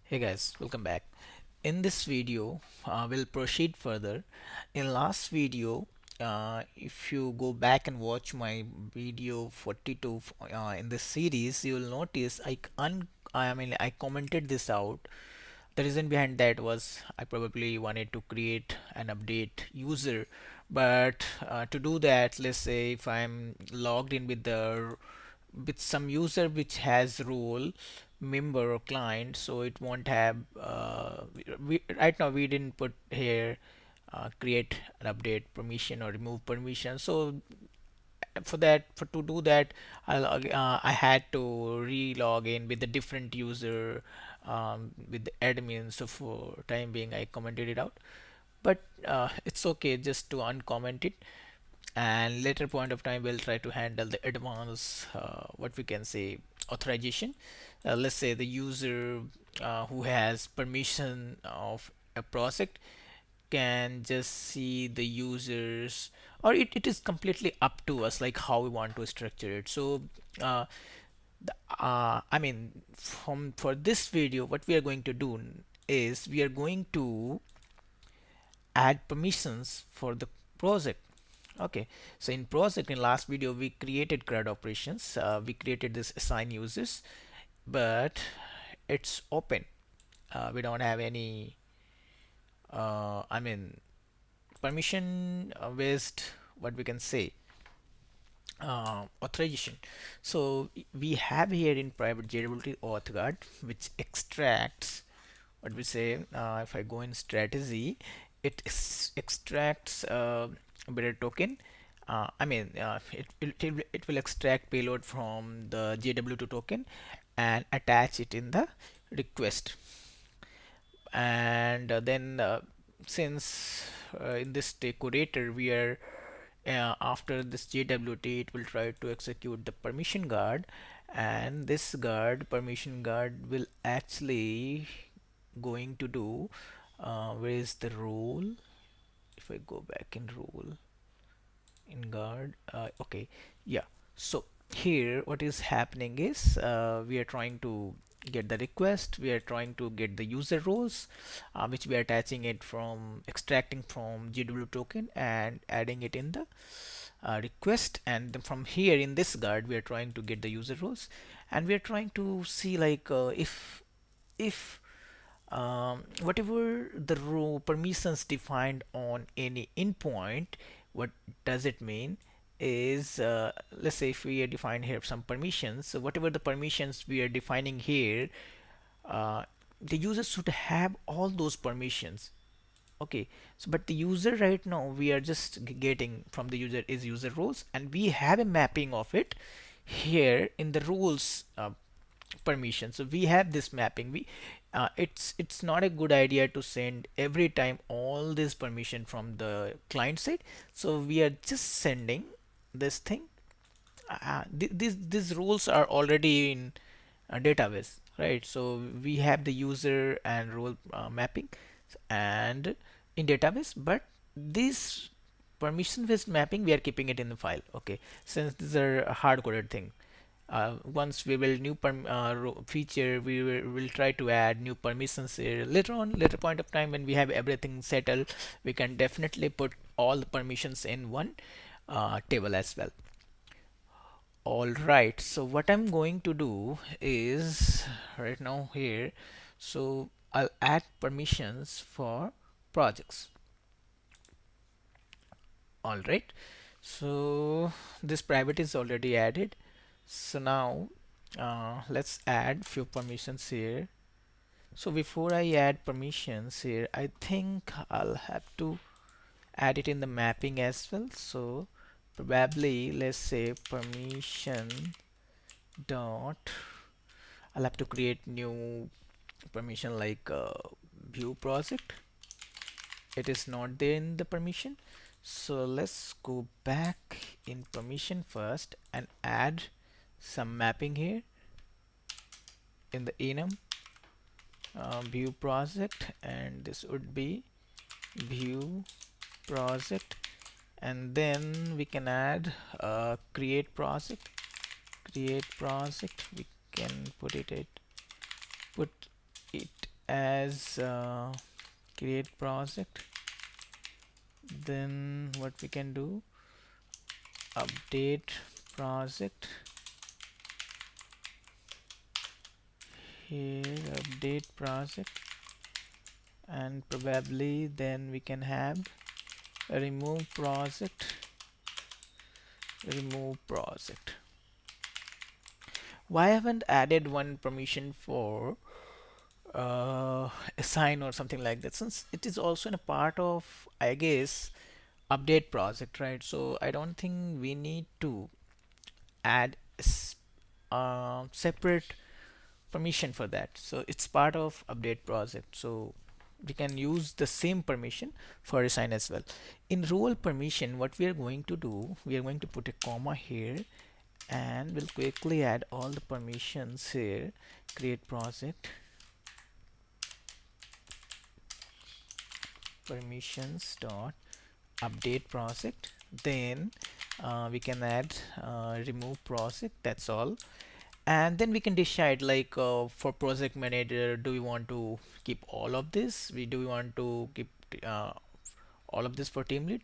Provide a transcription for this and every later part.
Hey guys, welcome back. In this video, we'll proceed further. In last video, if you go back and watch my video 42 in this series, you will notice I commented this out. The reason behind that was I probably wanted to create and update user, but to do that, let's say if I'm logged in with some user which has role member or client, so it won't have right now we didn't put here create and update permission or remove permission. So for to do that, I had to re-log in with a different user with the admin. So for time being, I commented it out, but it's okay just to uncomment it, and later point of time we'll try to handle the advanced what we can say authorization. Let's say the user who has permission of a project can just see the users, or it is completely up to us like how we want to structure it. So uh, I mean, from for this video what we are going to do is we are going to add permissions for the project. Okay, so in project, in last video we created CRUD operations, we created this assign users, but it's open. We don't have any I mean permission based, what we can say, authorization. So we have here in private JWT auth guard which extracts what we say. If I go in strategy, it extracts bearer token. It will extract payload from the JW2 token and attach it in the request. And then since in this decorator we are after this JWT, it will try to execute the permission guard, and this guard permission guard will actually going to do where is the role. If I go back in role in guard, okay, yeah. So here what is happening is we are trying to get the request, we are trying to get the user roles, which we are attaching it from extracting from GW token and adding it in the request, and then from here in this guard we are trying to get the user roles, and we are trying to see like if whatever the row permissions defined on any endpoint, what does it mean is let's say if we are defined here some permissions, so whatever the permissions we are defining here, uh, the user should have all those permissions. Okay, so but the user right now we are just getting from the user is user roles, and we have a mapping of it here in the rules permission. So we have this mapping. We it's not a good idea to send every time all this permission from the client side. So we are just sending this thing. These rules are already in a database, right? So we have the user and role mapping and in database, but this permission based mapping we are keeping it in the file. Okay, since these are a hard coded thing, once we will new feature, will try to add new permissions here later on, later point of time when we have everything settled. We can definitely put all the permissions in one table as well. All right, so what I'm going to do is right now here, so I'll add permissions for projects. All right, so this private is already added. So now let's add few permissions here. So before I add permissions here, I think I'll have to add it in the mapping as well. So probably let's say permission dot, I'll have to create new permission like view project. It is not there in the permission. So let's go back in permission first and add some mapping here in the enum view project, and this would be view project, and then we can add create project. We can put it as create project. Then what we can do, update project here, update project, and probably then we can have a remove project. Why haven't added one permission for assign or something like that, since it is also in a part of, I guess, update project, right? So I don't think we need to add separate permission for that. So it's part of update project, so we can use the same permission for assign as well. In role permission, what we are going to do, we are going to put a comma here, and we'll quickly add all the permissions here. Create project, permissions dot update project, then we can add remove project, that's all. And then we can decide, like, for project manager, do we want to keep all of this, do we want to keep uh, all of this for team lead?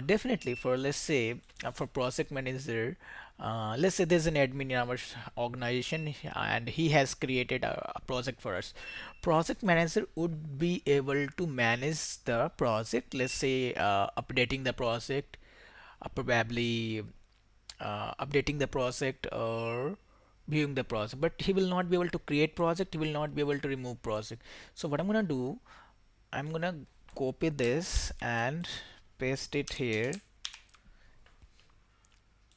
Definitely for, let's say, for project manager, let's say there's an admin in our organization and he has created a project for us. Project manager would be able to manage the project, let's say updating the project, probably updating the project or viewing the project, but he will not be able to create project, he will not be able to remove project. So what I'm gonna do, I'm gonna copy this and paste it here,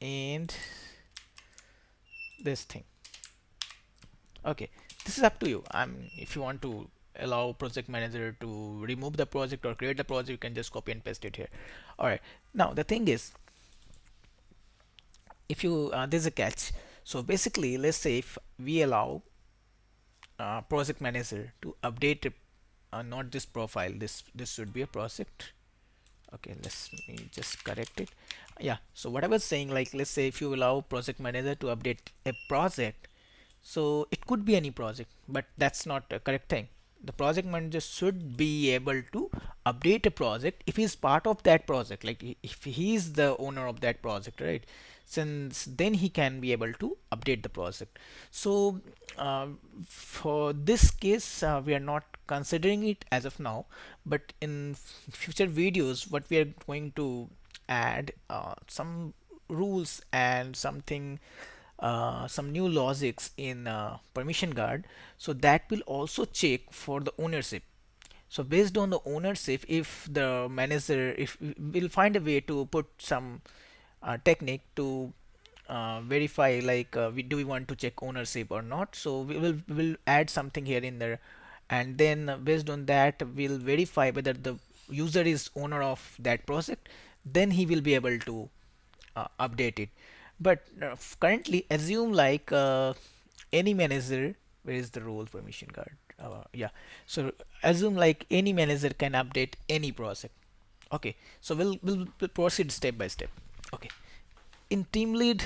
and this thing. Okay, this is up to you. If you want to allow project manager to remove the project or create the project, you can just copy and paste it here. All right, now the thing is, if you there's a catch. So basically, let's say if we allow project manager to update not this profile, this should be a project. Okay, let's me just correct it. Yeah, so what I was saying, like, let's say if you allow project manager to update a project, so it could be any project, but that's not a correct thing. The project manager should be able to update a project if he's part of that project, like if he's the owner of that project, right? Since then he can be able to update the project. So for this case, we are not considering it as of now, but in future videos what we are going to add some rules and something, some new logics in permission guard, so that will also check for the ownership. So based on the ownership, if the manager, if we'll find a way to put some technique to verify, like, do we want to check ownership or not. So we will add something here in there, and then based on that we'll verify whether the user is owner of that project, then he will be able to update it. But currently assume, like, any manager, where is the role permission guard, yeah, so assume like any manager can update any project. Okay, so we'll proceed step by step. Okay, in team lead,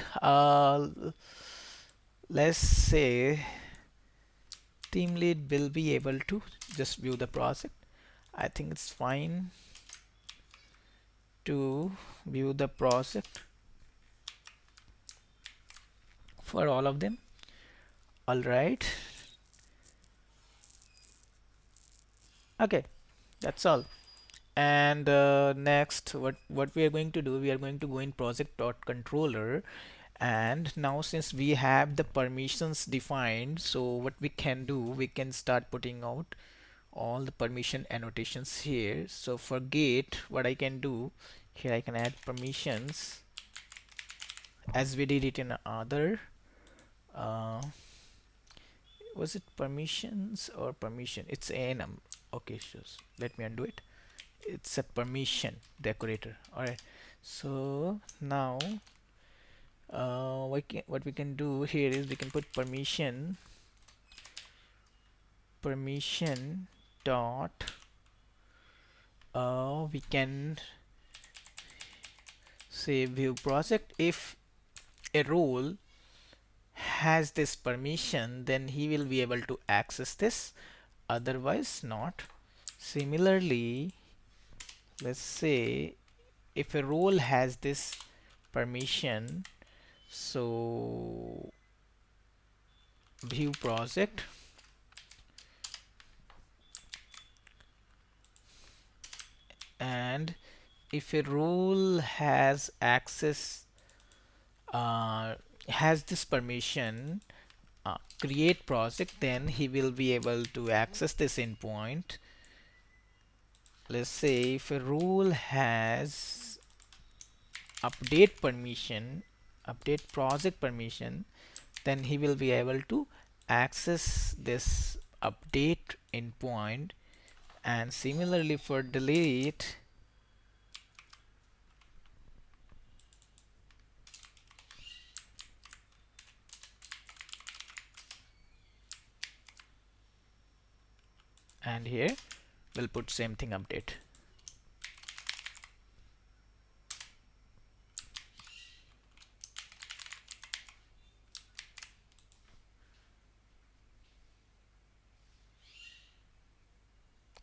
let's say team lead will be able to just view the project. I think it's fine to view the project for all of them. All right, okay, that's all. And next, what we are going to do, we are going to go in project.controller, and now since we have the permissions defined, so what we can do, we can start putting out all the permission annotations here. So for gate, what I can do here, I can add permissions as we did it in other, uh, was it permissions or permission, it's anum. Okay, so let me undo it. It's a permission decorator. All right, so now what we can do here is we can put permission dot, we can say view project. If a role has this permission, then he will be able to access this otherwise not. Similarly, let's say if a role has this permission, so view project, and if a role has access, uh, has this permission, create project, then he will be able to access this endpoint. Let's say if a role has update permission, update project permission, then he will be able to access this update endpoint. And similarly for delete, and here we'll put same thing, update.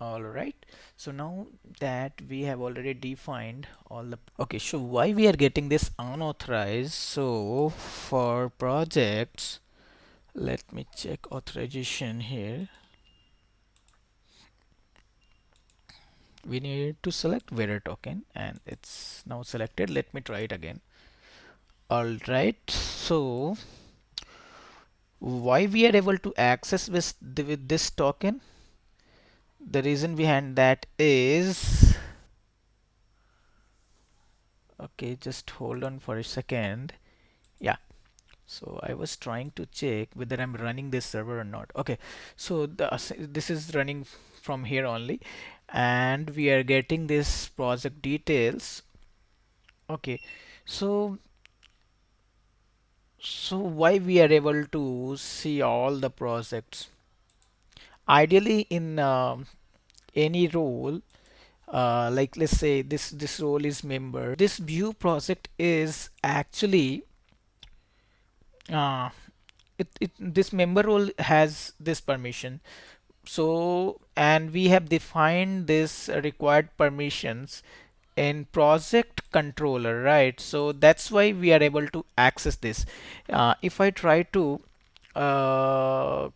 All right, so now that we have already defined all the, okay, so why we are getting this unauthorized? So for projects, let me check authorization here. We need to select where token, and it's now selected. Let me try it again. All right, so why we are able to access with this token? The reason behind that is, okay, just hold on for a second. Yeah, so I was trying to check whether I'm running this server or not. Okay, so this is running from here only, and we are getting this project details. Okay, so why we are able to see all the projects? Ideally, in any role, like let's say this role is member, this view project is actually uh, this member role has this permission. So, and we have defined this required permissions in project controller, right? So that's why we are able to access this. If I try to uh,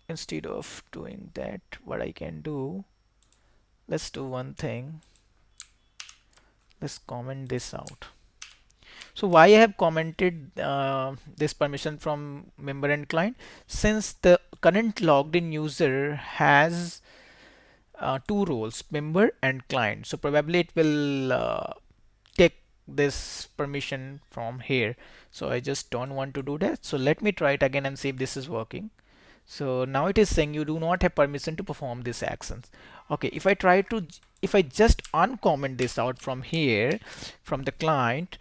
instead of doing that, what I can do, let's do one thing. Let's comment this out. So why I have commented this permission from member and client? Since the current logged in user has two roles, member and client, so probably it will take this permission from here. So I just don't want to do that. So let me try it again and see if this is working. So now it is saying you do not have permission to perform these actions. Okay, if I try to, if I just uncomment this out from here, from the client,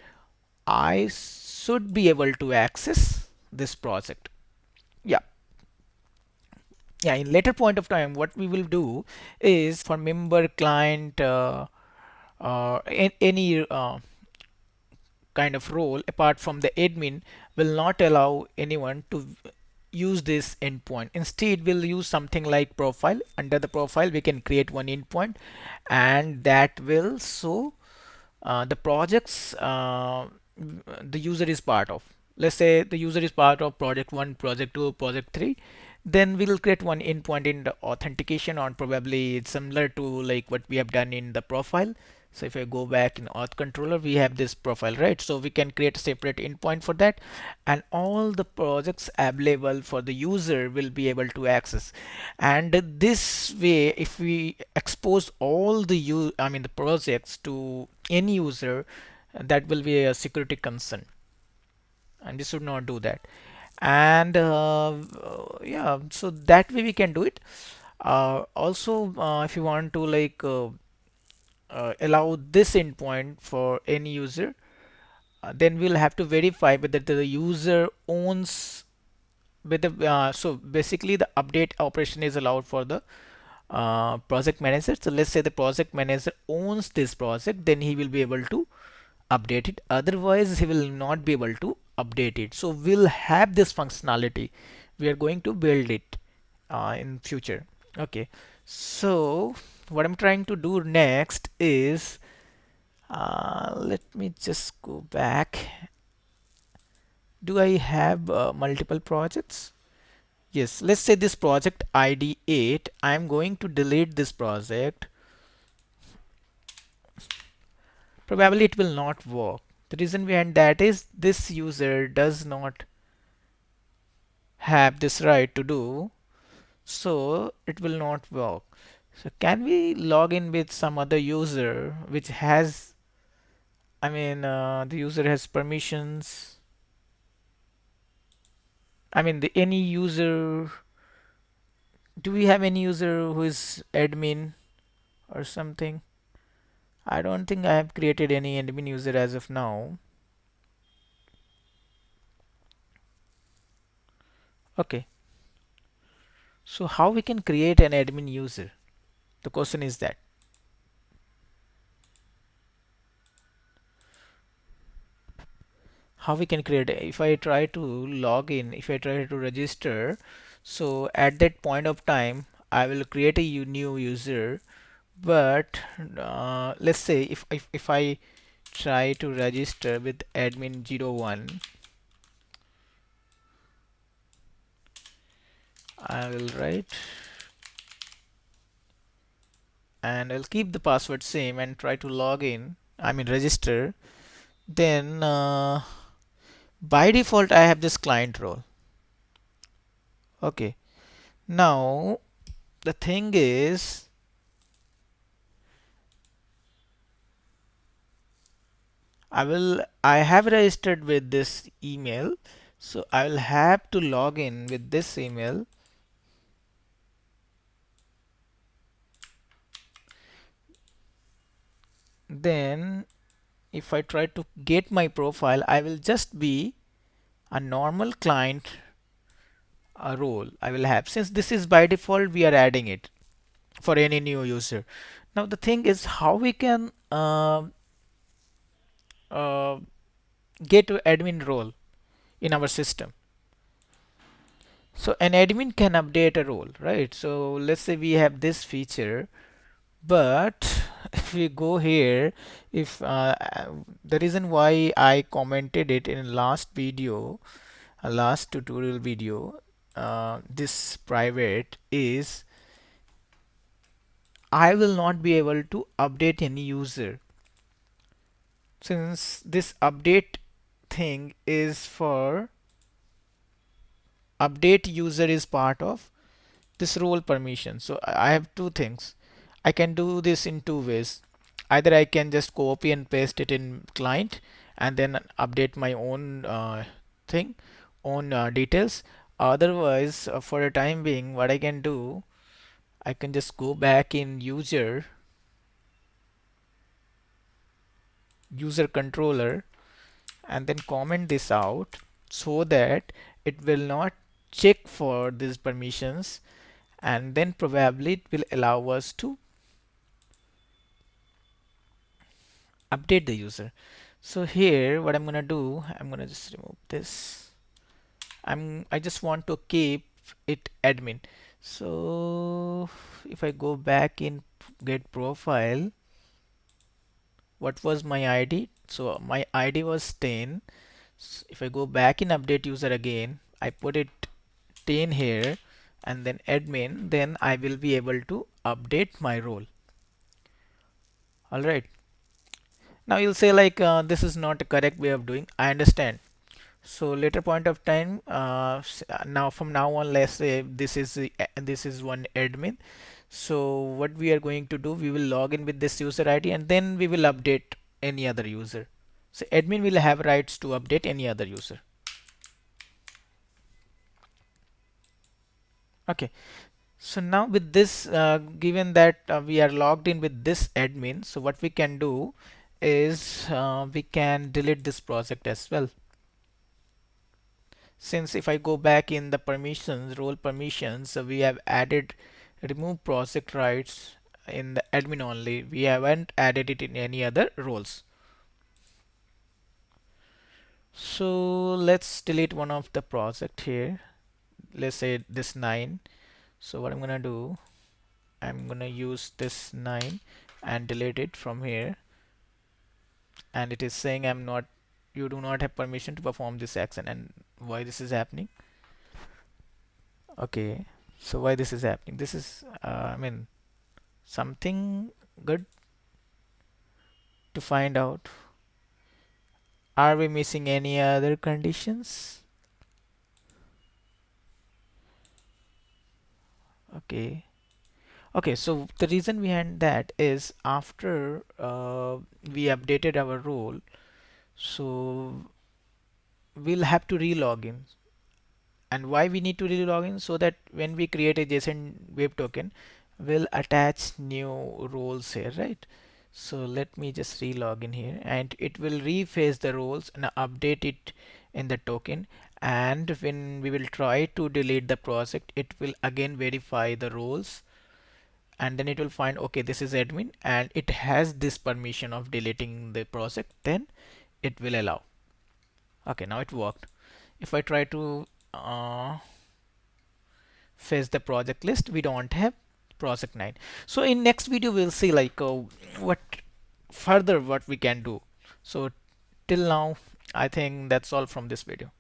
I should be able to access this project. Yeah. Yeah, in later point of time, what we will do is for member, client, any kind of role apart from the admin will not allow anyone to use this endpoint. Instead, we'll use something like profile. Under the profile, we can create one endpoint, and that will show the projects the user is part of. Let's say the user is part of project 1, project 2, project 3. Then we'll create one endpoint in the authentication, or probably it's similar to like what we have done in the profile. So if I go back in auth controller, we have this profile, right? So we can create a separate endpoint for that, and all the projects available for the user will be able to access. And this way, if we expose all the I mean the projects to any user, that will be a security concern, and this should not do that. And yeah, so that way we can do it. Also, if you want to like allow this endpoint for any user, then we'll have to verify whether the user owns with the so basically the update operation is allowed for the project manager. So let's say the project manager owns this project, then he will be able to update it. Otherwise, he will not be able to update it. So we'll have this functionality. We are going to build it in future. Okay, so what I'm trying to do next is let me just go back. Do I have multiple projects? Yes, let's say this project ID 8. I'm going to delete this project. Probably it will not work. The reason behind that is this user does not have this right to do, so it will not work. So can we log in with some other user which has, the user has permissions. Any user. Do we have any user who is admin or something? I don't think I have created any admin user as of now. Okay, so how we can create an admin user? The question is that. How we can create, if I try to log in, if I try to register, so at that point of time I will create a new user, but let's say if I try to register with admin 01, I will write and I'll keep the password same and try to log in, register. Then by default I have this client role. Okay, now the thing is, I have registered with this email, so I will have to log in with this email. Then if I try to get my profile, I will just be a normal client role I will have. Since this is by default, we are adding it for any new user. Now the thing is how we can uh, get to admin role in our system. So an admin can update a role, right? So let's say we have this feature, but if we go here, if the reason why I commented it in last video, last tutorial video, this private is I will not be able to update any user, since this update thing is for update user is part of this role permission. So I have two things. I can do this in two ways. Either I can just copy and paste it in client and then update my own thing, own details. Otherwise, for the time being, what I can do, I can just go back in user controller and then comment this out so that it will not check for these permissions, and then probably it will allow us to update the user. So here what I'm gonna do, I'm gonna just remove this. I just want to keep it admin. So if I go back in get profile, what was my ID? So my ID was 10. If I go back in update user again, I put it 10 here and then admin, then I will be able to update my role. All right. Now you'll say like this is not a correct way of doing. I understand. So later point of time, now from now on, let's say this is one admin. So what we are going to do, we will log in with this user ID and then we will update any other user. So admin will have rights to update any other user. Okay. So now with this, given that we are logged in with this admin, so what we can do is we can delete this project as well. Since if I go back in the permissions, role permissions, so we have added remove project rights in the admin only. We haven't added it in any other roles. So let's delete one of the project here. Let's say this 9. So what I'm gonna do, I'm gonna use this 9 and delete it from here, and it is saying I'm not, you do not have permission to perform this action. And why this is happening? Okay, so why this is happening? This is I mean, something good to find out. Are we missing any other conditions? Okay. Okay, so the reason behind that is after we updated our role, so we'll have to re-log in. And why we need to re-log in? So that when we create a JSON web token, we'll attach new roles here, right? So let me just re-log in here, and it will reface the roles and update it in the token. And when we will try to delete the project, it will again verify the roles, and then it will find, okay, this is admin and it has this permission of deleting the project, then it will allow. Okay, now it worked. If I try to fetch the project list, we don't have project 9. So in next video we'll see like what further what we can do. So till now I think that's all from this video.